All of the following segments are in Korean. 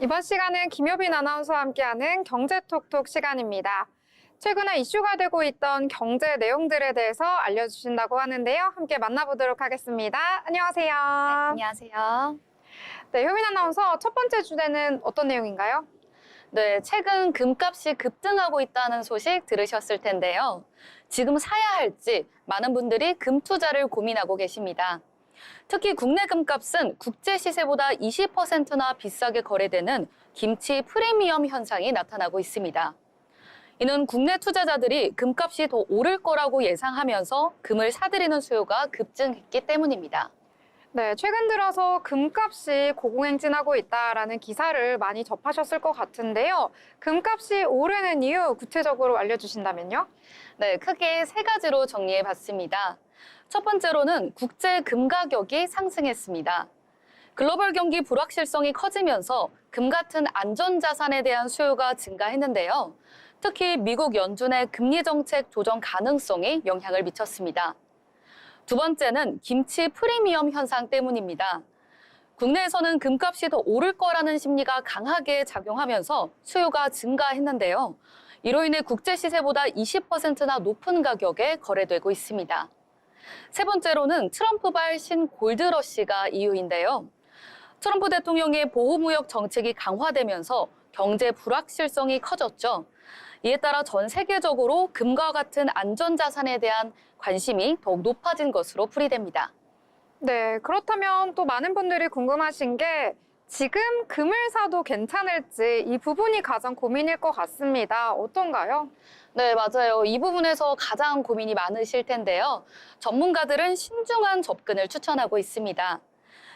이번 시간은 김효빈 아나운서와 함께하는 경제톡톡 시간입니다. 최근에 이슈가 되고 있던 경제 내용들에 대해서 알려주신다고 하는데요. 함께 만나보도록 하겠습니다. 안녕하세요. 네, 안녕하세요. 네, 효빈 아나운서 첫 번째 주제는 어떤 내용인가요? 네, 최근 금값이 급등하고 있다는 소식 들으셨을 텐데요. 지금 사야 할지 많은 분들이 금 투자를 고민하고 계십니다. 특히 국내 금값은 국제 시세보다 20%나 비싸게 거래되는 김치 프리미엄 현상이 나타나고 있습니다. 이는 국내 투자자들이 금값이 더 오를 거라고 예상하면서 금을 사들이는 수요가 급증했기 때문입니다. 네, 최근 들어서 금값이 고공행진하고 있다라는 기사를 많이 접하셨을 것 같은데요. 금값이 오르는 이유 구체적으로 알려주신다면요? 네, 크게 세 가지로 정리해 봤습니다. 첫 번째로는 국제 금 가격이 상승했습니다. 글로벌 경기 불확실성이 커지면서 금 같은 안전자산에 대한 수요가 증가했는데요. 특히 미국 연준의 금리 정책 조정 가능성이 영향을 미쳤습니다. 두 번째는 김치 프리미엄 현상 때문입니다. 국내에서는 금값이 더 오를 거라는 심리가 강하게 작용하면서 수요가 증가했는데요. 이로 인해 국제 시세보다 20%나 높은 가격에 거래되고 있습니다. 세 번째로는 트럼프발 신골드러시가 이유인데요. 트럼프 대통령의 보호무역 정책이 강화되면서 경제 불확실성이 커졌죠. 이에 따라 전 세계적으로 금과 같은 안전자산에 대한 관심이 더욱 높아진 것으로 풀이됩니다. 네, 그렇다면 또 많은 분들이 궁금하신 게 지금 금을 사도 괜찮을지 이 부분이 가장 고민일 것 같습니다. 어떤가요? 네, 맞아요. 이 부분에서 가장 고민이 많으실 텐데요. 전문가들은 신중한 접근을 추천하고 있습니다.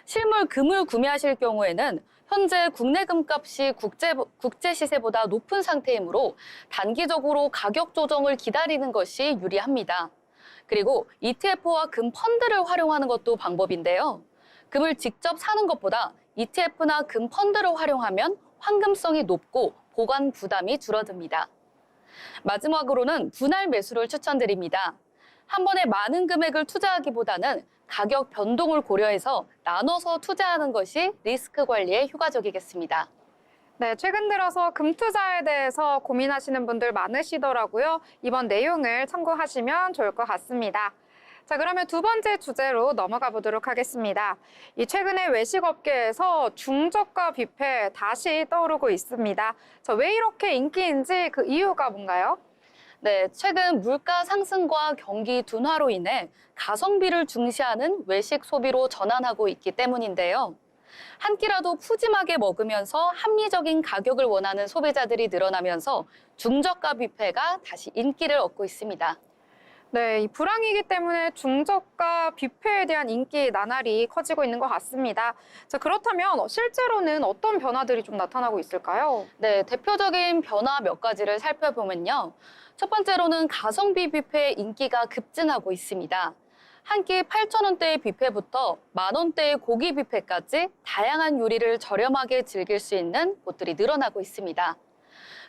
실물 금을 구매하실 경우에는 현재 국내 금값이 국제 시세보다 높은 상태이므로 단기적으로 가격 조정을 기다리는 것이 유리합니다. 그리고 ETF와 금 펀드를 활용하는 것도 방법인데요. 금을 직접 사는 것보다 ETF나 금 펀드를 활용하면 환금성이 높고 보관 부담이 줄어듭니다. 마지막으로는 분할 매수를 추천드립니다. 한 번에 많은 금액을 투자하기보다는 가격 변동을 고려해서 나눠서 투자하는 것이 리스크 관리에 효과적이겠습니다. 네, 최근 들어서 금 투자에 대해서 고민하시는 분들 많으시더라고요. 이번 내용을 참고하시면 좋을 것 같습니다. 자, 그러면 두 번째 주제로 넘어가 보도록 하겠습니다. 이 최근에 외식업계에서 중저가 뷔페 다시 떠오르고 있습니다. 자, 왜 이렇게 인기인지 그 이유가 뭔가요? 네, 최근 물가 상승과 경기 둔화로 인해 가성비를 중시하는 외식 소비로 전환하고 있기 때문인데요. 한 끼라도 푸짐하게 먹으면서 합리적인 가격을 원하는 소비자들이 늘어나면서 중저가 뷔페가 다시 인기를 얻고 있습니다. 네, 이 불황이기 때문에 중저가 뷔페에 대한 인기 나날이 커지고 있는 것 같습니다. 자, 그렇다면 실제로는 어떤 변화들이 좀 나타나고 있을까요? 네, 대표적인 변화 몇 가지를 살펴보면요. 첫 번째로는 가성비 뷔페의 인기가 급증하고 있습니다. 한 끼 8,000원대의 뷔페부터 만원대의 고기 뷔페까지 다양한 요리를 저렴하게 즐길 수 있는 곳들이 늘어나고 있습니다.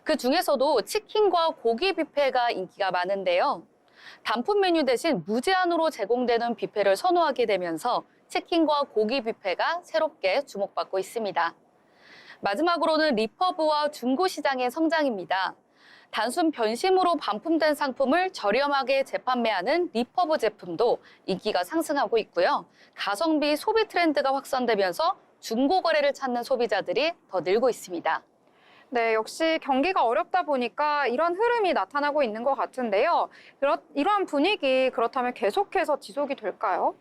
그 중에서도 치킨과 고기 뷔페가 인기가 많은데요. 단품 메뉴 대신 무제한으로 제공되는 뷔페를 선호하게 되면서 치킨과 고기 뷔페가 새롭게 주목받고 있습니다. 마지막으로는 리퍼브와 중고시장의 성장입니다. 단순 변심으로 반품된 상품을 저렴하게 재판매하는 리퍼브 제품도 인기가 상승하고 있고요. 가성비 소비 트렌드가 확산되면서 중고 거래를 찾는 소비자들이 더 늘고 있습니다. 네, 역시 경기가 어렵다 보니까 이런 흐름이 나타나고 있는 것 같은데요. 이러한 분위기 그렇다면 계속해서 지속이 될까요?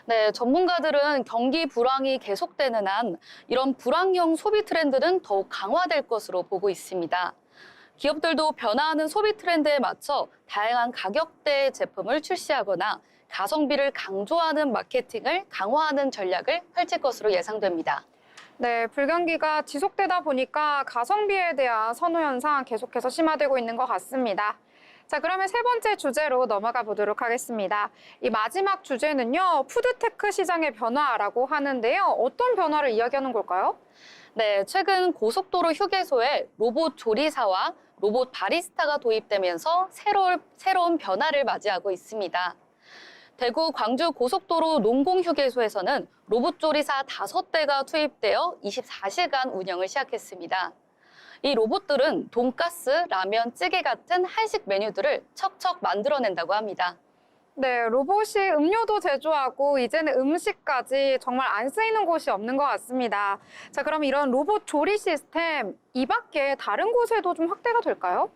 네, 전문가들은 경기 불황이 계속되는 한 이런 불황형 소비 트렌드는 더욱 강화될 것으로 보고 있습니다. 기업들도 변화하는 소비 트렌드에 맞춰 다양한 가격대의 제품을 출시하거나 가성비를 강조하는 마케팅을 강화하는 전략을 펼칠 것으로 예상됩니다. 네, 불경기가 지속되다 보니까 가성비에 대한 선호 현상 계속해서 심화되고 있는 것 같습니다. 자, 그러면 세 번째 주제로 넘어가 보도록 하겠습니다. 이 마지막 주제는요, 푸드테크 시장의 변화라고 하는데요. 어떤 변화를 이야기하는 걸까요? 네, 최근 고속도로 휴게소에 로봇 조리사와 로봇 바리스타가 도입되면서 새로운 변화를 맞이하고 있습니다. 대구 광주 고속도로 농공휴게소에서는 로봇 조리사 5대가 투입되어 24시간 운영을 시작했습니다. 이 로봇들은 돈가스, 라면, 찌개 같은 한식 메뉴들을 척척 만들어낸다고 합니다. 네, 로봇이 음료도 제조하고 이제는 음식까지 정말 안 쓰이는 곳이 없는 것 같습니다. 자, 그럼 이런 로봇 조리 시스템 이 밖에 다른 곳에도 좀 확대가 될까요?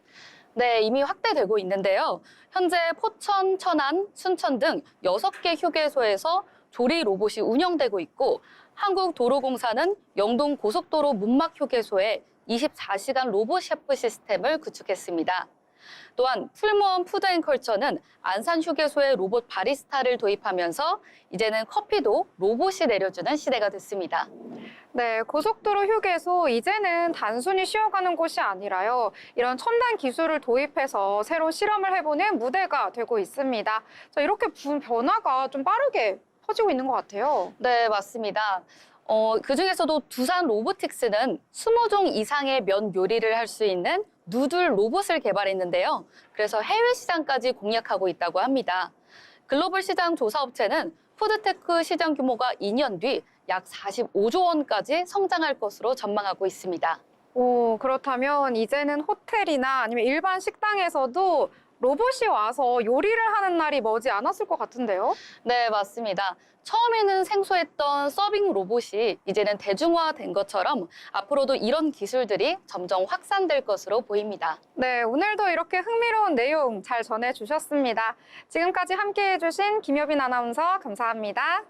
네, 이미 확대되고 있는데요. 현재 포천, 천안, 순천 등 6개 휴게소에서 조리 로봇이 운영되고 있고 한국도로공사는 영동 고속도로 문막 휴게소에 24시간 로봇 셰프 시스템을 구축했습니다. 또한 풀무원 푸드앤컬처는 안산 휴게소에 로봇 바리스타를 도입하면서 이제는 커피도 로봇이 내려주는 시대가 됐습니다. 네, 고속도로 휴게소 이제는 단순히 쉬어가는 곳이 아니라요. 이런 첨단 기술을 도입해서 새로운 실험을 해보는 무대가 되고 있습니다. 자, 이렇게 변화가 좀 빠르게 퍼지고 있는 것 같아요. 네, 맞습니다. 그중에서도 두산 로보틱스는 20종 이상의 면 요리를 할 수 있는 누들 로봇을 개발했는데요. 그래서 해외 시장까지 공략하고 있다고 합니다. 글로벌 시장 조사 업체는 푸드테크 시장 규모가 2년 뒤 약 45조 원까지 성장할 것으로 전망하고 있습니다. 오, 그렇다면 이제는 호텔이나 아니면 일반 식당에서도 로봇이 와서 요리를 하는 날이 머지 않았을 것 같은데요? 네, 맞습니다. 처음에는 생소했던 서빙 로봇이 이제는 대중화된 것처럼 앞으로도 이런 기술들이 점점 확산될 것으로 보입니다. 네, 오늘도 이렇게 흥미로운 내용 잘 전해주셨습니다. 지금까지 함께해 주신 김효빈 아나운서 감사합니다.